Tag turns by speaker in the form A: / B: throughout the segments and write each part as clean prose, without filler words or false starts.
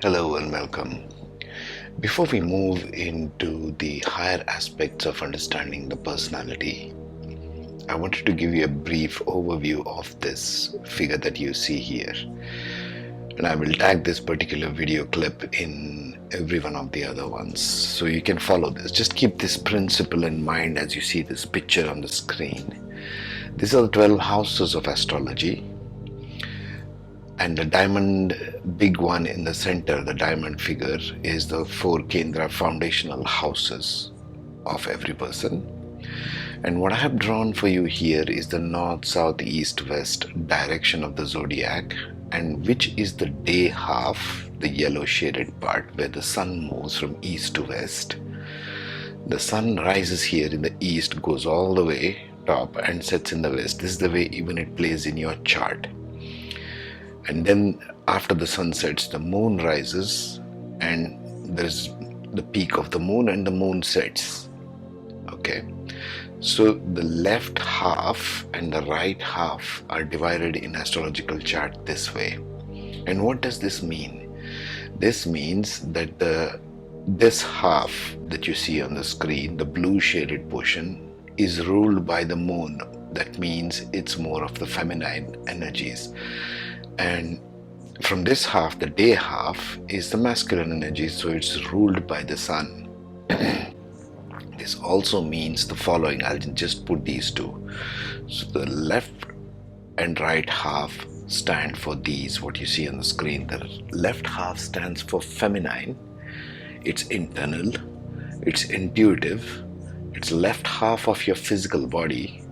A: Hello and welcome. Before we move into the higher aspects of understanding the personality, I wanted to give you a brief overview of this figure that you see here. And I will tag this particular video clip in every one of the other ones so you can follow this. Just keep this principle in mind as you see this picture on the screen. These are the 12 houses of astrology. And the diamond, big one in the center, the diamond figure, is the 4 Kendra foundational houses of every person. And what I have drawn for you here is the north, south, east, west direction of the zodiac, and which is the day half, the yellow shaded part, where the sun moves from east to west. The sun rises here in the east, goes all the way top and sets in the west. This is the way even it plays in your chart. And then after the sun sets, the moon rises and there's the peak of the moon and the moon sets. Okay, so the left half and the right half are divided in astrological chart this way. And what does this mean? This means that this half that you see on the screen, the blue shaded portion, is ruled by the moon. That means it's more of the feminine energies. And from this half, the day half, is the masculine energy, so it's ruled by the sun. This also means the following. I'll just put these two. So the left and right half stand for these, what you see on the screen. The left half stands for feminine. It's internal, it's intuitive, it's left half of your physical body,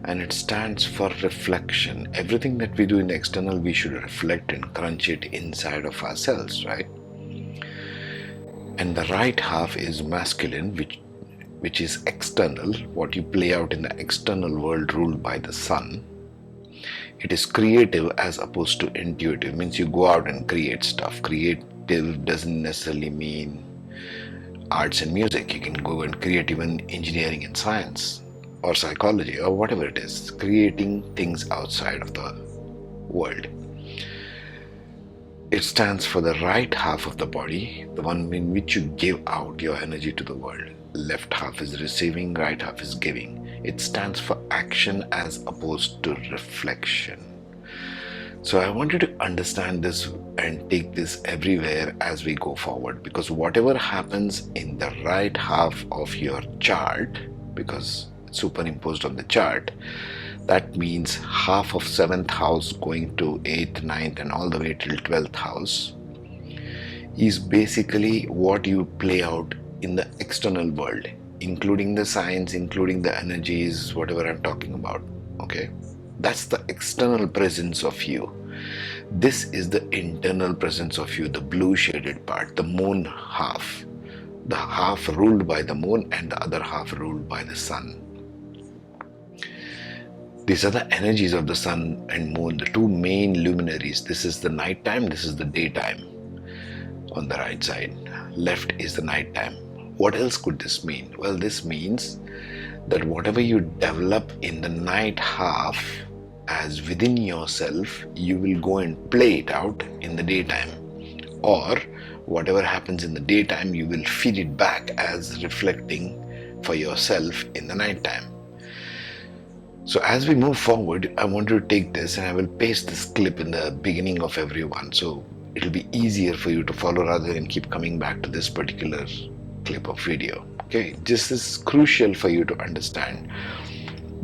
A: and it stands for reflection. Everything that we do in the external, we should reflect and crunch it inside of ourselves, right? And the right half is masculine, which is external, what you play out in the external world, ruled by the sun. It is creative as opposed to intuitive, means you go out and create stuff. Creative doesn't necessarily mean arts and music. You can go and create even engineering and science, or psychology, or whatever it is, creating things outside of the world. It stands for the right half of the body, the one in which you give out your energy to the world. Left half is receiving, right half is giving. It stands for action as opposed to reflection. So I want you to understand this and take this everywhere as we go forward, because whatever happens in the right half of your chart, because superimposed on the chart, that means half of 7th house going to 8th, 9th and all the way till 12th house is basically what you play out in the external world, including the signs, including the energies, whatever I'm talking about. Okay, that's the external presence of you. This is the internal presence of you, the blue shaded part, the moon half, the half ruled by the moon and the other half ruled by the sun. These are the energies of the sun and moon, the two main luminaries. This is the nighttime, this is the daytime on the right side. Left is the nighttime. What else could this mean? Well, this means that whatever you develop in the night half as within yourself, you will go and play it out in the daytime. Or whatever happens in the daytime, you will feed it back as reflecting for yourself in the nighttime. So as we move forward, I want to take this and I will paste this clip in the beginning of every one, so it'll be easier for you to follow rather than keep coming back to this particular clip of video. Okay, this is crucial for you to understand,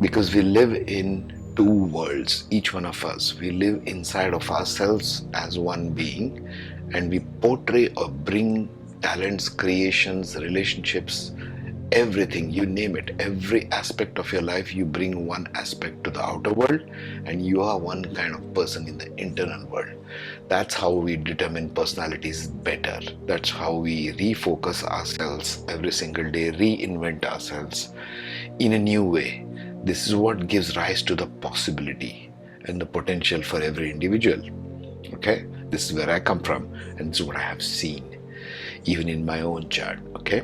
A: because we live in two worlds, each one of us. We live inside of ourselves as one being, and we portray or bring talents, creations, relationships, everything, you name it, every aspect of your life, you bring one aspect to the outer world, and you are one kind of person in the internal world. That's how we determine personalities better. That's how we refocus ourselves every single day, reinvent ourselves in a new way. This is what gives rise to the possibility and the potential for every individual. Okay, this is where I come from, and this is what I have seen even in my own chart. Okay,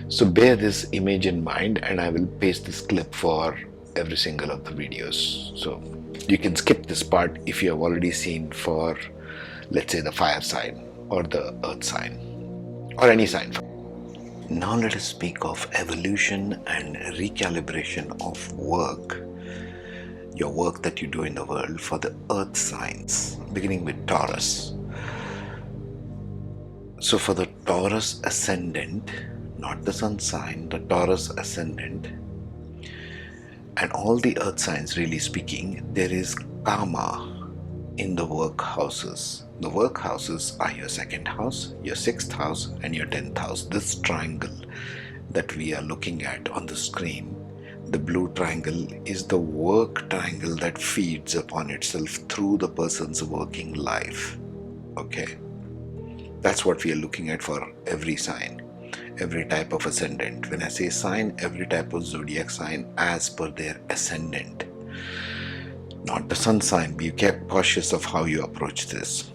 A: so bear this image in mind, and I will paste this clip for every single of the videos. So you can skip this part if you have already seen for, let's say, the fire sign. or the earth sign, or any sign. Now let us speak of evolution and recalibration of work, your work that you do in the world for the earth signs, beginning with Taurus. So for the Taurus ascendant, not the sun sign, the Taurus ascendant, and all the earth signs, really speaking, there is karma in the work houses. The work houses are your second house, your sixth house, and your 10th house. This triangle that we are looking at on the screen, the blue triangle, is the work triangle that feeds upon itself through the person's working life. Okay? That's what we are looking at for every sign, every type of ascendant. When I say sign, every type of zodiac sign as per their ascendant. Not the sun sign. Be cautious of how you approach this.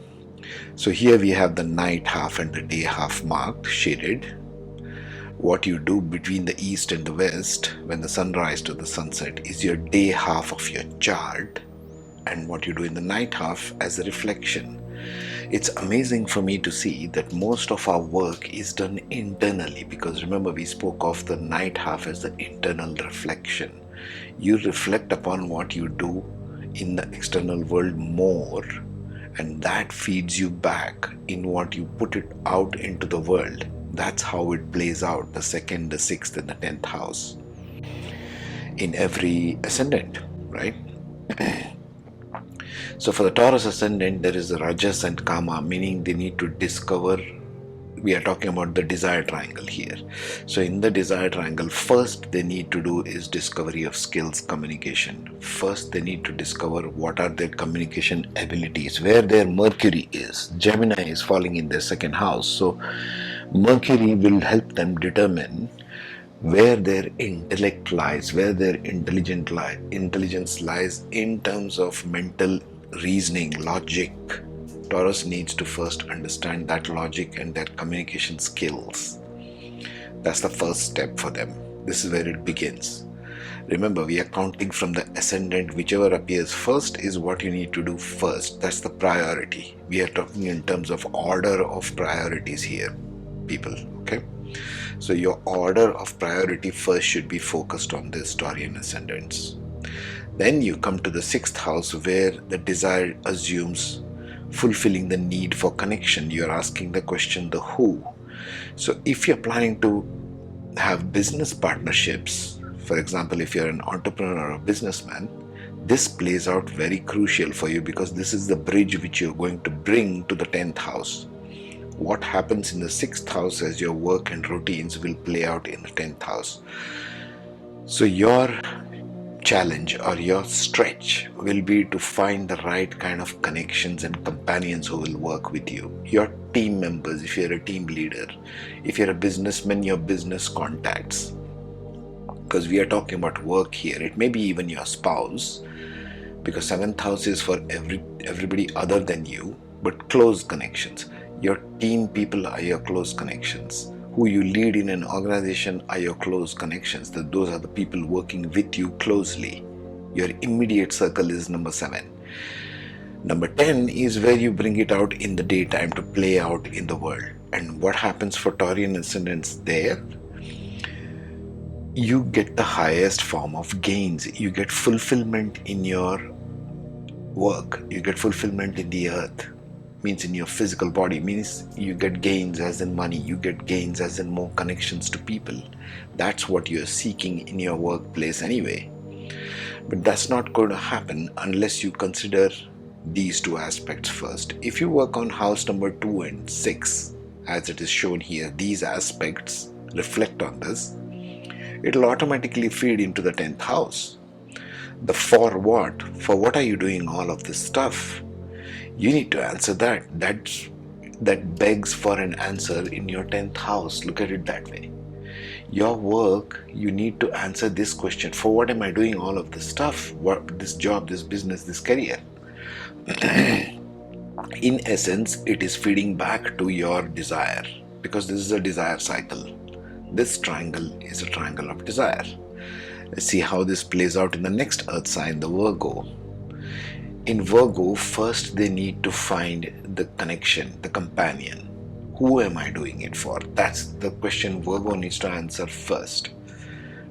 A: So here we have the night half and the day half marked, shaded. What you do between the east and the west, when the sunrise to the sunset, is your day half of your chart, and what you do in the night half as a reflection. It's amazing for me to see that most of our work is done internally, because remember, we spoke of the night half as the internal reflection. You reflect upon what you do in the external world more, and that feeds you back in what you put it out into the world. That's how it plays out, the second, the sixth, and the 10th house in every ascendant, right? So for the Taurus ascendant, there is the Rajas and Kama, meaning they need to discover. We are talking about the desire triangle here. So in the desire triangle, first they need to do is discovery of skills, communication. First they need to discover what are their communication abilities, where their Mercury is. Gemini is falling in their second house. So Mercury will help them determine where their intellect lies, where their intelligence lies in terms of mental reasoning, logic. Taurus needs to first understand that logic and their communication skills. That's the first step for them. This is where it begins. Remember, we are counting from the ascendant. Whichever appears first is what you need to do first. That's the priority. We are talking in terms of order of priorities here, people. Okay? So your order of priority first should be focused on the Taurian ascendants. Then you come to the sixth house, where the desire assumes fulfilling the need for connection. You're asking the question, the who. So if you're planning to have business partnerships, for example, if you're an entrepreneur or a businessman, this plays out very crucial for you, because this is the bridge which you're going to bring to the 10th house. What happens in the 6th house as your work and routines will play out in the 10th house. So your challenge or your stretch will be to find the right kind of connections and companions who will work with you. Your team members, if you're a team leader, if you're a businessman, your business contacts. Because we are talking about work here. It may be even your spouse, because 7th house is for everybody other than you, but close connections. Your team people are your close connections. Who you lead in an organization are your close connections. Those are the people working with you closely. Your immediate circle is number 7. Number 10 is where you bring it out in the daytime to play out in the world. And what happens for Taurian ascendants there? You get the highest form of gains. You get fulfillment in your work. You get fulfillment in the earth. Means in your physical body. Means you get gains as in money. You get gains as in more connections to people. That's what you're seeking in your workplace anyway. But that's not going to happen unless you consider these two aspects first. If you work on house number 2 and 6, as it is shown here, these aspects reflect on this, it'll automatically feed into the 10th house. The for what? For what are you doing all of this stuff? You need to answer that. That begs for an answer in your 10th house. Look at it that way. Your work, you need to answer this question. For what am I doing all of this stuff? What, this job, this business, this career? In essence, it is feeding back to your desire, because this is a desire cycle. This triangle is a triangle of desire. Let's see how this plays out in the next earth sign, the Virgo. In Virgo, first they need to find the connection, the companion. Who am I doing it for? That's the question Virgo needs to answer first.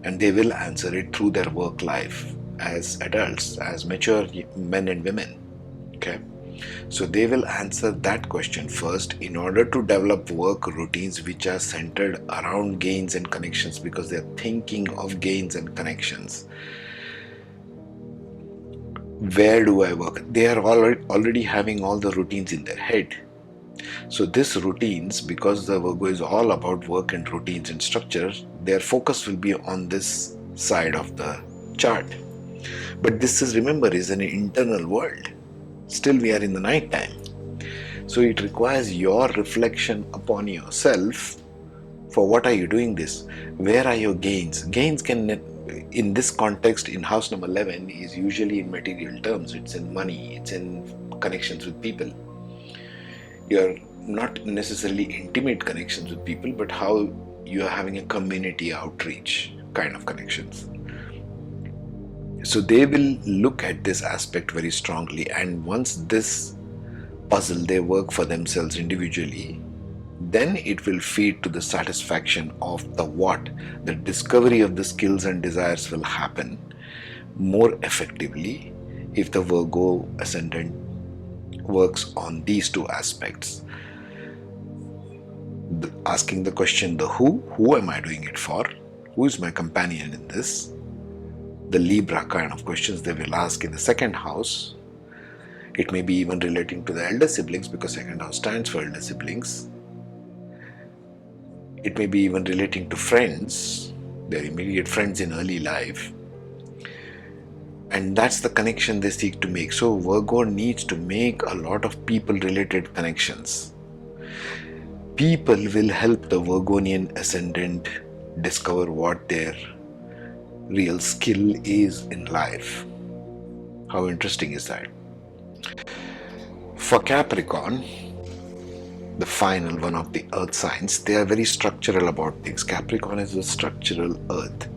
A: And they will answer it through their work life as adults, as mature men and women. Okay? So they will answer that question first in order to develop work routines which are centered around gains and connections, because they're thinking of gains and connections. Where do I work? They are already having all the routines in their head. So this routines, because the Virgo is all about work and routines and structure, their focus will be on this side of the chart. But this is, remember, is an internal world. Still we are in the night time. So it requires your reflection upon yourself. For what are you doing this? Where are your gains? Gains can, in this context, in house number 11, is usually in material terms. It's in money, it's in connections with people. You're not necessarily intimate connections with people, but how you are having a community outreach kind of connections. So they will look at this aspect very strongly, and once this puzzle they work for themselves individually, then it will feed to the satisfaction of the what. The discovery of the skills and desires will happen more effectively if the Virgo ascendant works on these two aspects. Asking the question, the who am I doing it for? Who is my companion in this? The Libra kind of questions they will ask in the second house. It may be even relating to the elder siblings, because second house stands for elder siblings. It may be even relating to friends, their immediate friends in early life. And that's the connection they seek to make. So Virgo needs to make a lot of people related connections. People will help the Virgonian ascendant discover what their real skill is in life. How interesting is that? For Capricorn, the final one of the earth signs, they are very structural about things. Capricorn is a structural earth.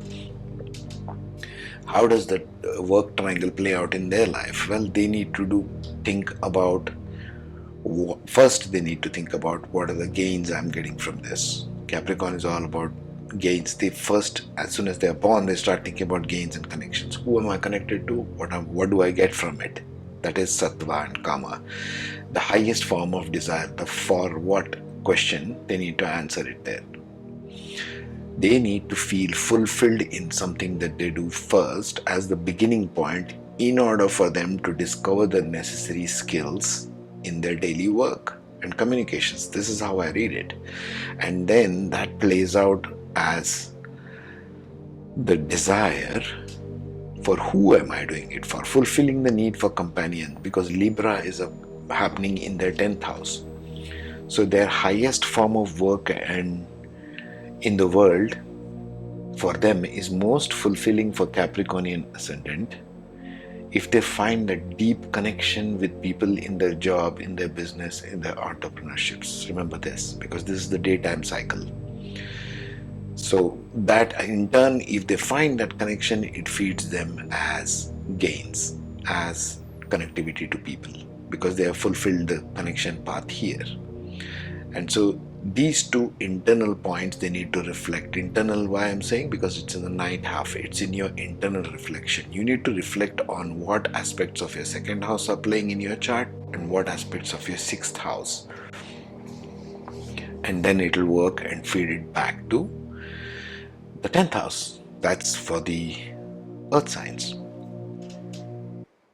A: How does that work triangle play out in their life? Well, they need to think about, first they need to think about what are the gains I'm getting from this. Capricorn is all about gains. They first, as soon as they're born, they start thinking about gains and connections. Who am I connected to? What do I get from it? That is sattva and kama. The highest form of desire, the for what question, they need to answer it there. They need to feel fulfilled in something that they do first as the beginning point in order for them to discover the necessary skills in their daily work and communications. This is how I read it. And then that plays out as the desire for who am I doing it for, fulfilling the need for companion, because Libra is happening in their 10th house. So their highest form of work and in the world for them is most fulfilling for Capricornian ascendant if they find that deep connection with people in their job, in their business, in their entrepreneurships. Remember this, because this is the daytime cycle. So that in turn, if they find that connection, it feeds them as gains, as connectivity to people, because they have fulfilled the connection path here. And so these two internal points they need to reflect. Internal, why I'm saying, because it's in the ninth half, it's in your internal reflection. You need to reflect on what aspects of your second house are playing in your chart and what aspects of your sixth house, and then it'll work and feed it back to the 10th house. That's for the earth signs.